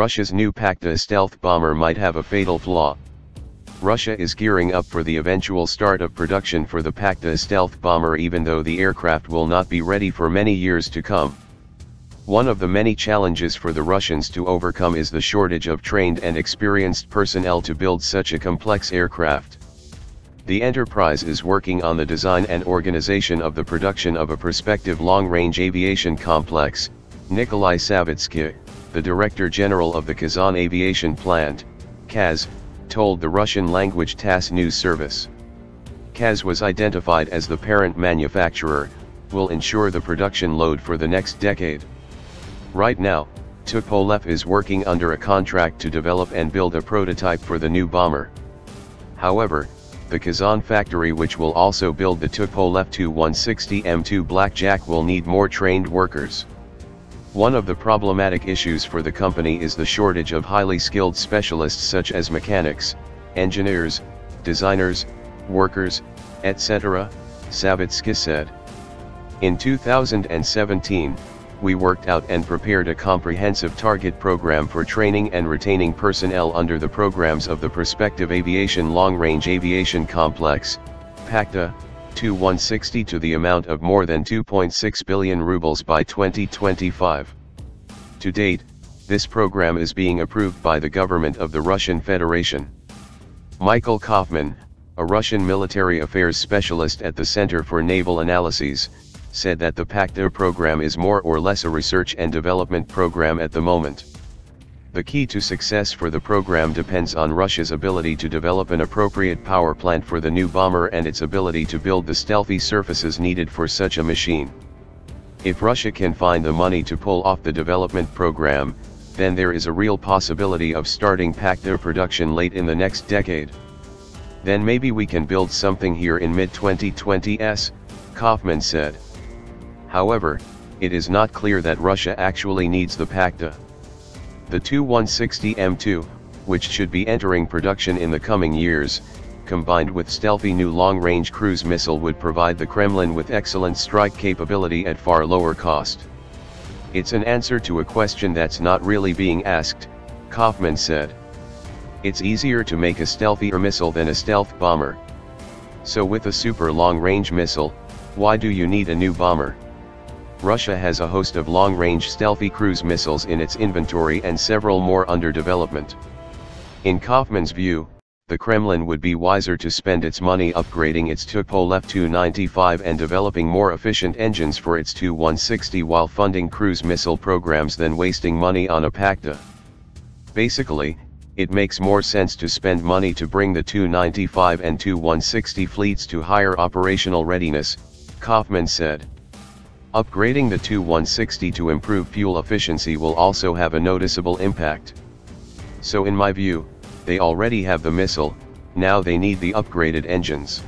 Russia's new PAK-DA stealth bomber might have a fatal flaw. Russia is gearing up for the eventual start of production for the PAK-DA stealth bomber, even though the aircraft will not be ready for many years to come. One of the many challenges for the Russians to overcome is the shortage of trained and experienced personnel to build such a complex aircraft. The enterprise is working on the design and organization of the production of a prospective long-range aviation complex. Nikolai Savitskih, the Director General of the Kazan Aviation Plant, KAZ, told the Russian-language TASS news service. KAZ was identified as the parent manufacturer, will ensure the production load for the next decade. Right now, Tupolev is working under a contract to develop and build a prototype for the new bomber. However, the Kazan factory, which will also build the Tupolev Tu-160 M2 Blackjack, will need more trained workers. One of the problematic issues for the company is the shortage of highly skilled specialists such as mechanics, engineers, designers, workers, etc., Savitskih said. In 2017, we worked out and prepared a comprehensive target program for training and retaining personnel under the programs of the Prospective Aviation Long-Range Aviation Complex, PAK-DA, Tu-160 to the amount of more than 2.6 billion rubles by 2025. To date, this program is being approved by the government of the Russian Federation. Michael Kaufman, a Russian military affairs specialist at the Center for Naval Analyses, said that the PAK-DA program is more or less a research and development program at the moment. The key to success for the program depends on Russia's ability to develop an appropriate power plant for the new bomber and its ability to build the stealthy surfaces needed for such a machine. If Russia can find the money to pull off the development program, then there is a real possibility of starting PAK-DA production late in the next decade. Then maybe we can build something here in mid-2020s, Kaufman said. However, it is not clear that Russia actually needs the PAK-DA. The Tu-160 M2, which should be entering production in the coming years, combined with stealthy new long-range cruise missile, would provide the Kremlin with excellent strike capability at far lower cost. It's an answer to a question that's not really being asked, Kaufman said. It's easier to make a stealthier missile than a stealth bomber. So with a super long-range missile, why do you need a new bomber? Russia has a host of long-range stealthy cruise missiles in its inventory and several more under development. In Kaufman's view, the Kremlin would be wiser to spend its money upgrading its Tupolev Tu-95 and developing more efficient engines for its Tu-160 while funding cruise missile programs than wasting money on a PAK-DA. Basically, it makes more sense to spend money to bring the Tu-95 and Tu-160 fleets to higher operational readiness, Kaufman said. Upgrading the Tu-160 to improve fuel efficiency will also have a noticeable impact. So in my view, they already have the missile, now they need the upgraded engines.